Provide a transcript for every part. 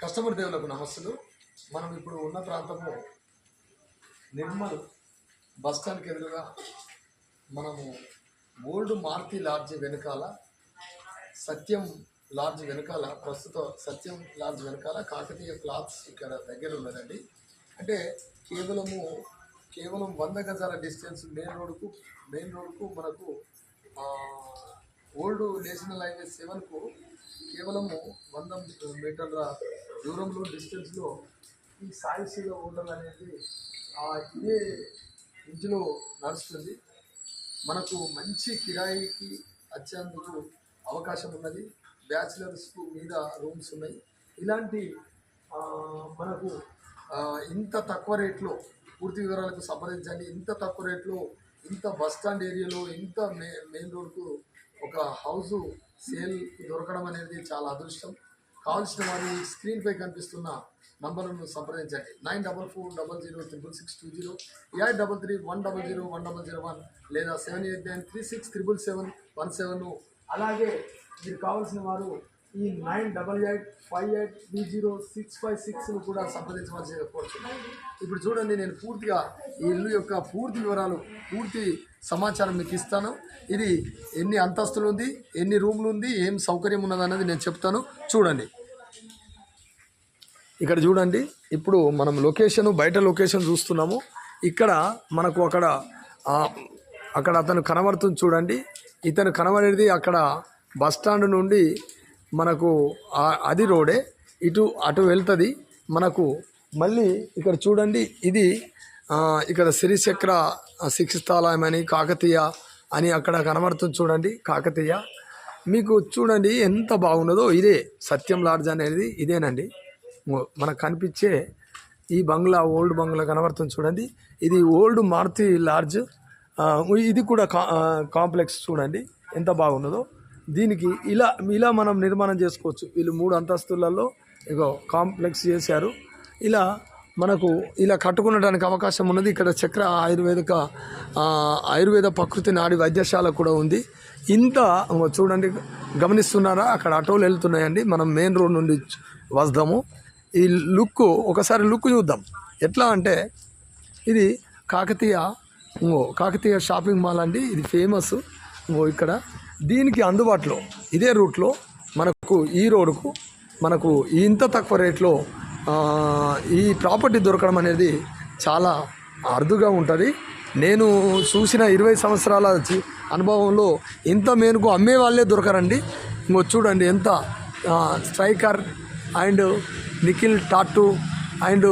Customer దేవులకు నమస్సులు. మనం ఇప్పుడు ఉన్న ప్రాంతము నిర్మల్ బస్టాండ్కి ఎదురుగా మనము ఓల్డ్ మారుతి లాడ్జ్ వెనకాల సత్యం లాడ్జ్ వెనకాల ప్రస్తుత సత్యం లాడ్జ్ వెనకాల కాకతీయ క్లాత్స్ ఇక్కడ దగ్గర ఉన్నదండి. అంటే కేవలం 100 గజాల డిస్టెన్స్ మెయిన్ రోడ్కు మనకు ఓల్డ్ నేషనల్ హైవే 7కు కేవలము 100 మీటర్ల దూరంలో డిస్టెన్స్లో ఈ సాయిశీల హోటల్ అనేది ఇదే ఇంటిలో నడుస్తుంది. మనకు మంచి కిరాయికి వచ్చేందుకు అవకాశం ఉన్నది. బ్యాచిలర్స్కు మీద రూమ్స్ ఉన్నాయి. ఇలాంటి మనకు ఇంత తక్కువ రేట్లో పూర్తి వివరాలకు సంప్రదించండి. ఇంత తక్కువ రేట్లో ఇంత బస్టాండ్ ఏరియాలో ఇంత మెయిన్ రోడ్కు ఒక హౌస్ సేల్ దొరకడం అనేది చాలా అదృష్టం. కావాల్సిన వారి స్క్రీన్పై కనిపిస్తున్న నంబర్లను సంప్రదించండి. 9440006620, 8833100101 లేదా 7893677717. అలాగే మీరు కావాల్సిన వారు ఈ 9885830656ను కూడా సంప్రదించవలసి కోరుతున్నాను. ఇప్పుడు చూడండి, నేను పూర్తిగా ఈ ఇల్లు యొక్క పూర్తి వివరాలు, పూర్తి సమాచారం మీకు ఇస్తాను. ఇది ఎన్ని అంతస్తులు ఉంది, ఎన్ని రూమ్లు ఉంది, ఏం సౌకర్యం ఉన్నది అన్నది నేను చెప్తాను. చూడండి, ఇక్కడ చూడండి. ఇప్పుడు మనం బయట లొకేషన్ చూస్తున్నాము. ఇక్కడ మనకు అక్కడ అతను కనబడుతుంది చూడండి. ఇతను కనబడేది అక్కడ బస్టాండ్ నుండి మనకు అది రోడే అటు వెళ్తుంది. మనకు మళ్ళీ ఇక్కడ చూడండి, ఇది ఇక్కడ శ్రీచక్ర శిక్షితాలయం అని కాకతీయ అని అక్కడ కనబడుతుంది చూడండి. కాకతీయ మీకు చూడండి ఎంత బాగున్నదో. ఇదే సత్యం లాడ్జ్ అనేది ఇదేనండి. మనకు కనిపించే ఈ బంగ్లా, ఓల్డ్ బంగ్లా కనబడుతుంది చూడండి. ఇది ఓల్డ్ మారుతి లాడ్జ్. ఇది కూడా కాంప్లెక్స్ చూడండి ఎంత బాగున్నదో. దీనికి ఇలా మనం నిర్మాణం చేసుకోవచ్చు. వీళ్ళు 3 అంతస్తులలో కాంప్లెక్స్ చేశారు. మనకు ఇలా కట్టుకునడానికి అవకాశం ఉన్నది. ఇక్కడ చక్ర ఆయుర్వేద ప్రకృతి నాడి వైద్యశాల కూడా ఉంది. ఇంత చూడండి, గమనిస్తున్నారా? అక్కడ ఆటోలు వెళ్తున్నాయండి. మనం మెయిన్ రోడ్ నుండి వస్తాము. ఈ ఒకసారి లుక్ చూద్దాం. ఎట్లా అంటే ఇది కాకతీయ షాపింగ్ మాల్ అండి. ఇది ఫేమస్ ఇక్కడ. దీనికి అందుబాటులో ఇదే రూట్లో మనకు ఈ రోడ్డుకు మనకు ఇంత తక్కువ రేట్లో ఈ ప్రాపర్టీ దొరకడం అనేది చాలా అరుదుగా ఉంటుంది. నేను చూసిన 20 సంవత్సరాల అనుభవంలో ఇంత మేనుకు అమ్మే వాళ్ళే దొరకరండి. చూడండి ఎంత striker and Nikhil tattoo and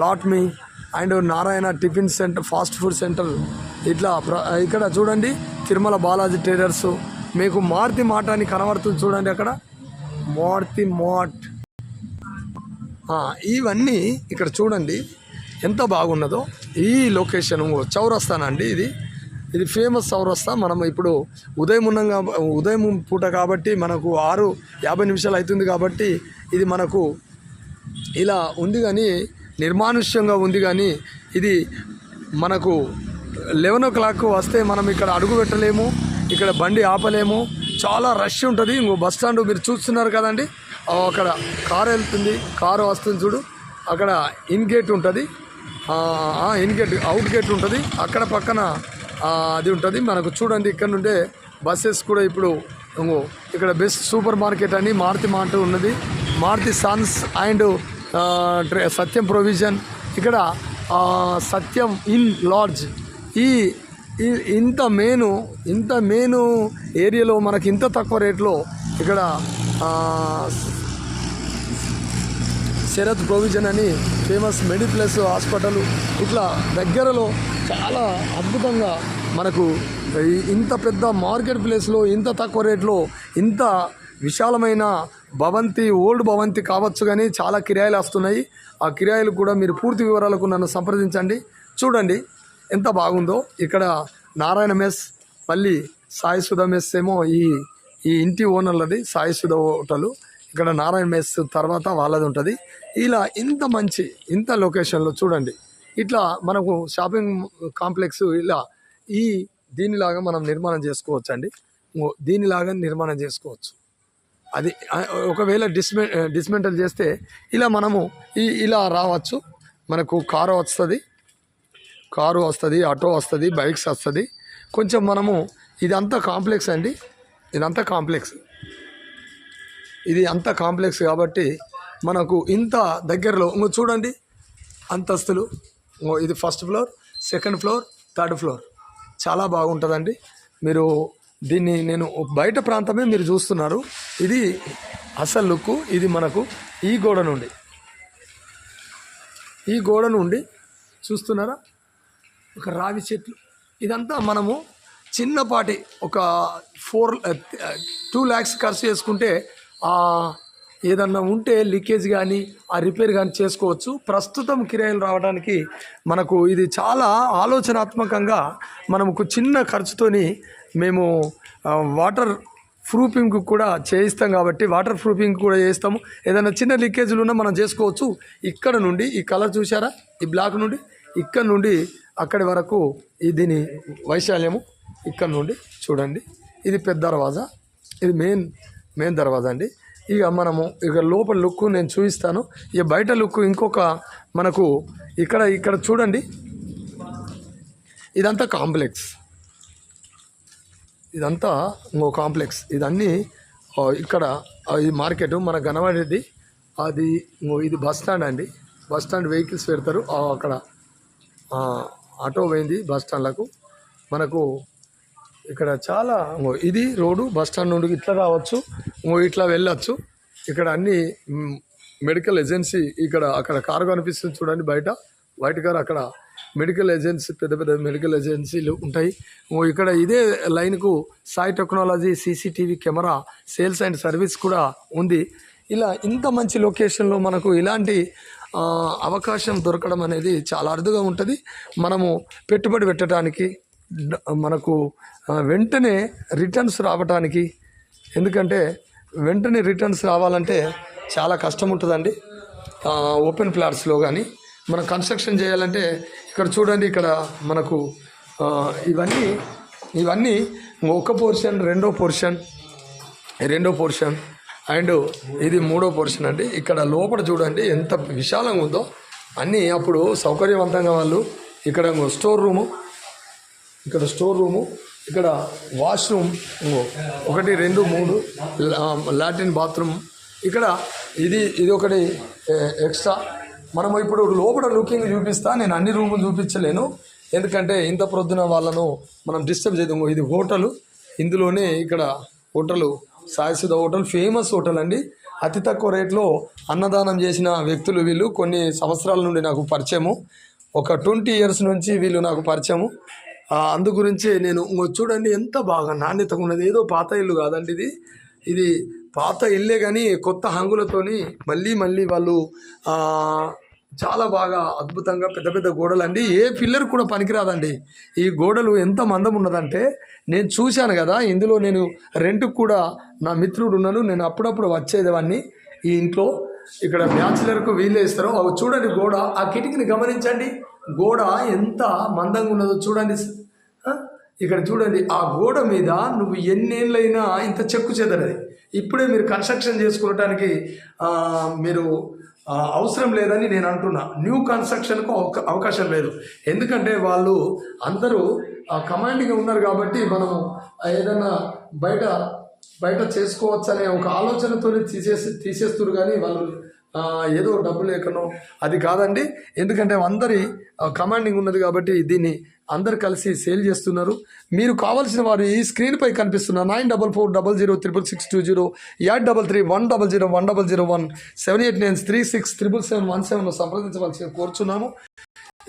లాట్మీ and Narayana tiffin centre, fast food centre. ఇక్కడ చూడండి తిరుమల బాలాజీ ట్రేడర్స్. మీకు మారుతి మార్ట్ అని కనబడుతుంది చూడండి. అక్కడ మారుతి మార్ట్. ఇవన్నీ ఇక్కడ చూడండి ఎంత బాగున్నదో. ఈ లొకేషన్ చౌరస్తానండి. ఇది ఫేమస్ చౌరస్తా. మనం ఇప్పుడు ఉదయం పూట కాబట్టి మనకు 6:50 అవుతుంది కాబట్టి ఇది మనకు ఇలా ఉంది, కానీ నిర్మానుష్యంగా ఉంది. కానీ ఇది మనకు 11 o'clock వస్తే మనం ఇక్కడ అడుగు పెట్టలేము, ఇక్కడ బండి ఆపలేము. చాలా రష్ ఉంటుంది. బస్ స్టాండ్ మీరు చూస్తున్నారు కదండి. అక్కడ కారు వెళ్తుంది, కారు వస్తుంది చూడు. అక్కడ ఇన్ గేట్ ఉంటుంది, అవుట్ గేట్ ఉంటుంది. అక్కడ పక్కన అది ఉంటుంది. మనకు చూడండి ఇక్కడ నుండే బస్సెస్ కూడా ఇప్పుడు ఇక్కడ బెస్ట్ సూపర్ మార్కెట్ అని మారుతి మార్ట్ ఉన్నది. Maruti sons and Satyam provision. ఇక్కడ సత్యం ఇన్ లాడ్జ్. ఇంత మెయిన్ ఏరియాలో మనకి ఇంత తక్కువ రేట్లో ఇక్కడ శరత్ ప్రొవిజన్ అని ఫేమస్ మెడిప్లస్ హాస్పిటల్. ఇట్లా దగ్గరలో చాలా అద్భుతంగా మనకు ఇంత పెద్ద మార్కెట్ ప్లేస్లో ఇంత తక్కువ రేట్లో ఇంత విశాలమైన భవంతి, ఓల్డ్ భవంతి కావచ్చు, కానీ చాలా కిరాయిలు వస్తున్నాయి. ఆ కిరాయిలు కూడా మీరు పూర్తి వివరాలకు నన్ను సంప్రదించండి. చూడండి ఎంత బాగుందో. ఇక్కడ నారాయణ మెస్, మళ్ళీ సాయి సుధా మెస్ ఏమో ఈ ఇంటి ఓనర్లది సాయి సుధా హోటలు. ఇక్కడ నారాయణ మెస్ తర్వాత వాళ్ళది ఉంటుంది. ఇంత లొకేషన్లో చూడండి. ఇట్లా మనకు షాపింగ్ కాంప్లెక్స్ దీనిలాగా మనం నిర్మాణం చేసుకోవచ్చు అండి. దీనిలాగా నిర్మాణం చేసుకోవచ్చు. అది ఒకవేళ డిస్మెంటల్ చేస్తే ఇలా మనము ఇలా రావచ్చు. మనకు కారు వస్తుంది, ఆటో వస్తుంది, బైక్స్ వస్తుంది. కొంచెం మనము ఇదంతా కాంప్లెక్స్ అండి, ఇదంతా కాంప్లెక్స్, ఇది అంత కాంప్లెక్స్ కాబట్టి మనకు ఇంత దగ్గరలో చూడండి అంతస్తులు. ఇది first floor, second floor, third floor, చాలా బాగుంటుందండి. మీరు దీన్ని నేను బయట ప్రాంతమే మీరు చూస్తున్నారు. ఇది అసలు లుక్కు. ఇది మనకు ఈ గోడ నుండి చూస్తున్నారా, ఒక రావి చెట్లు. ఇదంతా మనము చిన్నపాటి ఒక 2 lakhs ఖర్చు చేసుకుంటే ఏదన్నా ఉంటే లీకేజ్ కానీ ఆ రిపేర్ కానీ చేసుకోవచ్చు. ప్రస్తుతం కిరాయిలు రావడానికి మనకు ఇది చాలా ఆలోచనాత్మకంగా మనకు చిన్న ఖర్చుతోని మేము వాటర్ ప్రూఫింగ్ కూడా చేయిస్తాం కాబట్టి వాటర్ ప్రూఫింగ్ కూడా చేస్తాము. ఏదైనా చిన్న లీకేజీలు ఉన్నా మనం చేసుకోవచ్చు. ఇక్కడ నుండి ఈ కలర్ చూసారా, ఈ బ్లాక్ నుండి ఇక్కడ నుండి అక్కడి వరకు దీని వైశాల్యము. ఇక్కడ నుండి చూడండి, ఇది పెద్ద దర్వాజా, ఇది మెయిన్ దర్వాజా అండి. ఇక మనము లోపల లుక్ నేను చూపిస్తాను. ఇక బయట లుక్ ఇంకొక మనకు ఇక్కడ చూడండి, ఇదంతా కాంప్లెక్స్, ఇదంతా ఇంకో కాంప్లెక్స్. ఇదన్నీ ఇక్కడ ఇది మార్కెట్ మనకు కనబడేది. ఇది బస్ స్టాండ్ అండి. బస్ స్టాండ్ వెహికల్స్ పెడతారు అక్కడ. ఆటో పోయింది బస్ స్టాండ్లకు. మనకు ఇక్కడ చాలా ఇది రోడ్డు. బస్ స్టాండ్ నుండి ఇట్లా రావచ్చు, ఇట్లా వెళ్ళచ్చు. ఇక్కడ అన్ని మెడికల్ ఏజెన్సీ, అక్కడ కారు కనిపిస్తుంది చూడండి, బయట వైట్ కార్. అక్కడ మెడికల్ ఏజెన్సీ, పెద్ద మెడికల్ ఏజెన్సీలు ఉంటాయి. ఇక్కడ ఇదే లైన్కు Sai technology CCTV camera sales and service కూడా ఉంది. ఇలా ఇంత మంచి లొకేషన్లో మనకు ఇలాంటి అవకాశం దొరకడం అనేది చాలా అరుదుగా ఉంటుంది. మనము పెట్టుబడి పెట్టడానికి, మనకు వెంటనే రిటర్న్స్ రావడానికి, ఎందుకంటే వెంటనే రిటర్న్స్ రావాలంటే చాలా కష్టం ఉంటుందండి. ఓపెన్ ప్లాట్స్లో కానీ మనం కన్స్ట్రక్షన్ చేయాలంటే ఇక్కడ చూడండి, ఇక్కడ మనకు ఇవన్నీ ఒక పోర్షన్, రెండో పోర్షన్ అండ్ ఇది 3వ పోర్షన్ అండి. ఇక్కడ లోపల చూడండి ఎంత విశాలంగా ఉందో. అన్నీ అప్పుడు సౌకర్యవంతంగా వాళ్ళు ఇక్కడ స్టోర్ రూము, ఇక్కడ వాష్రూమ్ 1, 2, 3 లాట్రిన్ బాత్రూమ్. ఇక్కడ ఇది ఒకటి ఎక్స్ట్రా. మనం ఇప్పుడు లోపల లుకింగ్ చూపిస్తా. నేను అన్ని రూములు చూపించలేను, ఎందుకంటే ఇంత ప్రొద్దున వాళ్ళను మనం డిస్టర్బ్ చేయము. ఇది హోటలు, ఇందులోనే ఇక్కడ hotel Saisudha hotel famous hotel అండి. అతి తక్కువ రేట్లో అన్నదానం చేసిన వ్యక్తులు వీళ్ళు. కొన్ని సంవత్సరాల నుండి నాకు పరిచయము, ఒక 20 years నుంచి వీళ్ళు నాకు పరిచయము. అందు గురించి నేను చూడండి ఎంత బాగా నాణ్యతగా ఉన్నది. ఏదో పాత ఇల్లు కాదండి, ఇది పాత ఇల్లే కానీ కొత్త హంగులతోని మళ్ళీ వాళ్ళు చాలా బాగా అద్భుతంగా పెద్ద గోడలు అండి. ఏ పిల్లర్ కూడా పనికిరాదండి. ఈ గోడలు ఎంత మందం ఉన్నదంటే నేను చూశాను కదా. ఇందులో నేను రెంట్కి కూడా నా మిత్రుడు ఉన్నాను, నేను అప్పుడప్పుడు వచ్చేదాన్ని ఈ ఇంట్లో. ఇక్కడ బ్యాచిలర్కు వీళ్ళే ఇస్తారు. అవి చూడండి గోడ, ఆ కిటికీని గమనించండి, గోడ ఎంత మందంగా ఉన్నదో చూడండి. ఇక్కడ చూడండి, ఆ గోడ మీద నువ్వు ఎన్నేళ్ళైనా ఇంత చెక్కు చెదరది. ఇప్పుడే మీరు కన్స్ట్రక్షన్ చేసుకోవడానికి మీరు అవసరం లేదని నేను అంటున్నా. న్యూ కన్స్ట్రక్షన్కు అవకాశం లేదు, ఎందుకంటే వాళ్ళు అందరూ కమాండింగ్గా ఉన్నారు కాబట్టి మనము ఏదైనా బయట చేసుకోవచ్చనే ఒక ఆలోచనతో తీసేస్తున్నారు. కానీ వాళ్ళు ఏదో డబ్బు లేకనో అది కాదండి, ఎందుకంటే అందరి కమాండింగ్ ఉన్నది కాబట్టి దీన్ని అందరు కలిసి సేల్ చేస్తున్నారు. మీరు కావాల్సిన వారు ఈ స్క్రీన్పై కనిపిస్తున్న 9440006620 8331001001 7893677717 సంప్రదించవలసి కోరుచున్నాము.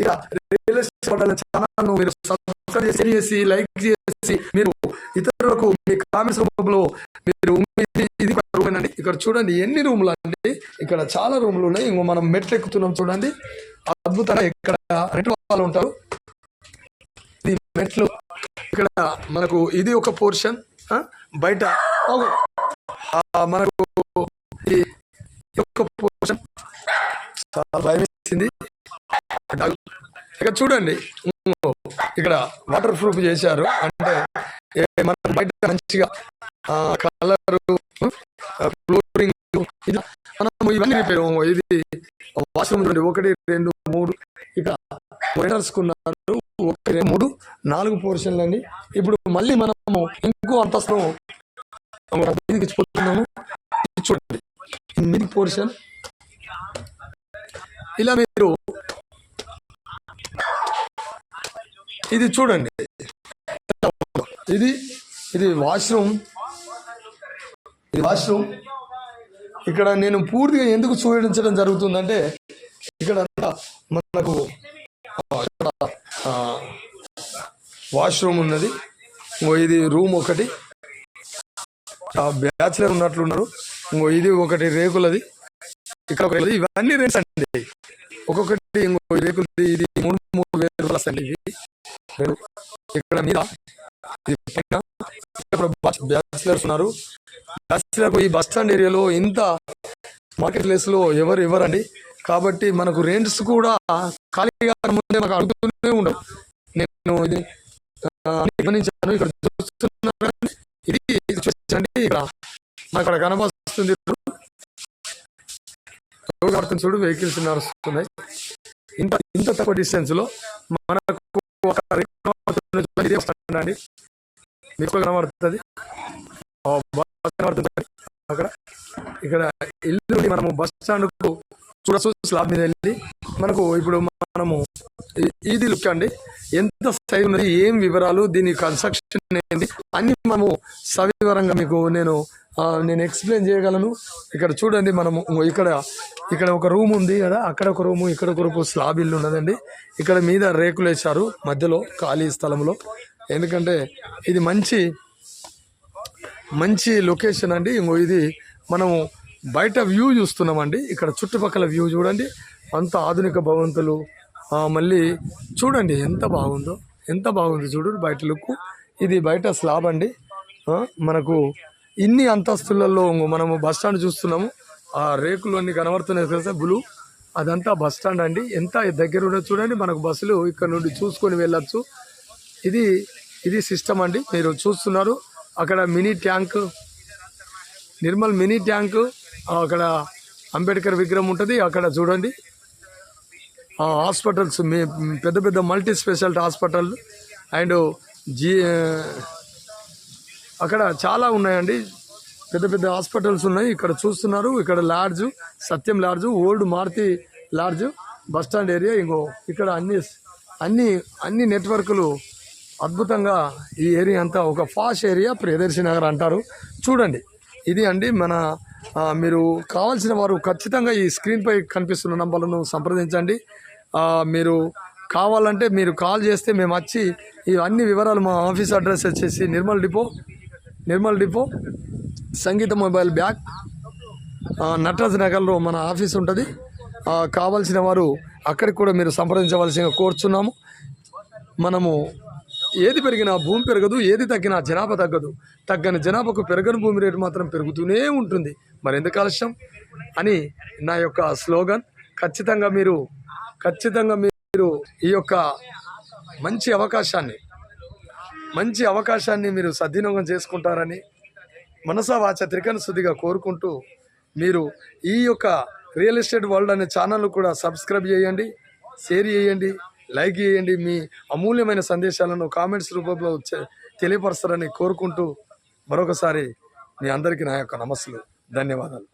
ఇక రియల్ ఎస్టేట్ ఛానల్ను మీరు సబ్స్క్రైబ్ చేసి లైక్ చేసి మీరు ఇతరులకు మీ కామెంట్స్ రూపంలో మీరు ఇది రూమ్ అండి. ఇక్కడ చూడండి ఎన్ని రూములు అండి, ఇక్కడ చాలా రూములు ఉన్నాయి. ఇంకో మనం మెట్లు ఎక్కుతున్నాం చూడండి, అద్భుతంగా. ఇక్కడ రెండు వాళ్ళు ఉంటారు, ఇది మెట్లు. ఇక్కడ మనకు ఇది ఒక పోర్షన్. బయట మనకు ఈ యొక్క పోర్షన్ చాలా భయం వేసింది. ఇక్కడ చూడండి, ఇక్కడ వాటర్ ప్రూఫ్ చేశారు, అంటే మన బయట మంచిగా కలరు ఫ్లోరింగ్ ఇది మనం ఇవన్నీ రిపేర్. ఇది వాష్రూమ్ 1 2 3 ఇక వెయిటర్స్కున్నారు 1 2 3 4 పోర్షన్లు అండి. ఇప్పుడు మళ్ళీ మనము ఇంకో అంతస్తు ఇచ్చిపోతున్నాము. చూడండి మిడ్ పోర్షన్ ఇలా మీరు ఇది చూడండి. ఇది ఇది వాష్రూమ్. ఇక్కడ నేను పూర్తిగా ఎందుకు చూపించడం జరుగుతుందంటే ఇక్కడ మనకు వాష్రూమ్ ఉన్నది. ఇది రూమ్ ఒకటి, బ్యాచులర్ ఉన్నట్లున్నారు. ఇది ఒకటి రేకులది, ఇక్కడ ఇవన్నీ రేట్స్ అండి. ఒక్కొక్కటి రేకులది. ఇది 3,000 వస్తాయండి. ఇవి ఇక్కడ మీద బ్యాచులర్స్ ఉన్నారు. బ్యాచులర్ ఈ బస్ స్టాండ్ ఏరియాలో ఇంత మార్కెట్ ప్లేస్ లో ఎవరు ఇవ్వరండి. కాబట్టి మనకు రెంట్స్ కూడా ఖాళీగా ముందే మాకు అడుగుతూనే ఉండవు. నేను ఇది గమనించాను. ఇక్కడ చూస్తున్నాను. ఇది ఇక్కడ అక్కడ కనబడుతుంది చూడు, వెహికల్స్ నడుస్తున్నాయి. ఇంత తక్కువ డిస్టెన్స్ లో మనకు అండి మీకు కనబడుతుంది. అక్కడ ఇక్కడ ఇల్లు మనము బస్ స్టాండ్ కు చూడచ్చు. స్లాబ్ మీద వెళ్ళి మనకు ఇప్పుడు మనము ఇది లుక్ అండి. ఎంత సైజ్ ఉన్నది, ఏం వివరాలు, దీని కన్స్ట్రక్షన్ ఏంటి అన్ని మనము సవివరంగా మీకు నేను ఎక్స్ప్లెయిన్ చేయగలను. ఇక్కడ చూడండి, మనము ఇక్కడ ఒక రూమ్ ఉంది కదా, అక్కడ ఒక రూము, ఇక్కడ ఒక రూము, స్లాబ్ ఇల్లు ఉన్నదండి. ఇక్కడ మీద రేకులు వేశారు మధ్యలో ఖాళీ స్థలంలో. ఎందుకంటే ఇది మంచి లొకేషన్ అండి. ఇది మనము బయట వ్యూ చూస్తున్నామండి. ఇక్కడ చుట్టుపక్కల వ్యూ చూడండి, అంత ఆధునిక భవంతులు. మళ్ళీ చూడండి ఎంత బాగుంది చూడు బయట లుక్. ఇది బయట స్లాబ్ అండి. మనకు ఇన్ని అంతస్తులలో మనము బస్ స్టాండ్ చూస్తున్నాము. ఆ రేకులు అన్ని కనబడుతున్నాయి కదా బ్లూ, అదంతా బస్ స్టాండ్ అండి. ఎంత దగ్గర ఉండదు చూడండి. మనకు బస్సులు ఇక్కడ నుండి చూసుకొని వెళ్ళచ్చు. ఇది సిస్టమ్ అండి. మీరు చూస్తున్నారు అక్కడ mini tank, Nirmal mini tank, అక్కడ అంబేద్కర్ విగ్రహం ఉంటుంది. అక్కడ చూడండి హాస్పిటల్స్, పెద్ద మల్టీ స్పెషాలిటీ హాస్పిటల్ అండ్ అక్కడ చాలా ఉన్నాయండి. పెద్ద హాస్పిటల్స్ ఉన్నాయి. ఇక్కడ చూస్తున్నారు. ఇక్కడ lodge, Satyam lodge, old Maruti lodge, bus stand area. ఇక్కడ అన్ని నెట్వర్క్లు అద్భుతంగా. ఈ ఏరియా అంతా ఒక ఫాష్ ఏరియా, ప్రియదర్శి నగర్ అంటారు. చూడండి ఇది అండి మీరు కావాల్సిన వారు ఖచ్చితంగా ఈ స్క్రీన్పై కనిపిస్తున్న నంబర్లను సంప్రదించండి. మీరు కావాలంటే మీరు కాల్ చేస్తే మేము వచ్చి ఈ అన్ని వివరాలు, మా ఆఫీస్ అడ్రస్ వచ్చేసి నిర్మల్ డిపో సంగీత మొబైల్ బ్యాగ్, నటరాజ్ నగర్లో మన ఆఫీస్ ఉంటుంది. కావాల్సిన వారు అక్కడికి కూడా మీరు సంప్రదించవలసిందిగా కోరుచున్నాము. మనము ఏది పెరిగినా భూమి పెరగదు, ఏది తగ్గినా జనాభా తగ్గదు. తగ్గని జనాభాకు పెరగని భూమి రేటు మాత్రం పెరుగుతూనే ఉంటుంది. మరి ఎందుకు ఆలస్యం అని నా యొక్క స్లోగన్. ఖచ్చితంగా మీరు ఈ యొక్క మంచి అవకాశాన్ని మీరు సద్వినియోగం చేసుకుంటారని మనసా వాచ త్రికరణ శుద్ధిగా కోరుకుంటూ, మీరు ఈ యొక్క రియల్ ఎస్టేట్ వరల్డ్ అనే ఛానల్ కూడా సబ్స్క్రైబ్ చేయండి, షేర్ చేయండి, లైక్ చేయండి. మీ అమూల్యమైన సందేశాలను కామెంట్స్ రూపంలో తెలియపరుస్తారని కోరుకుంటూ మరొకసారి మీ అందరికీ నా యొక్క నమస్సులు, ధన్యవాదాలు.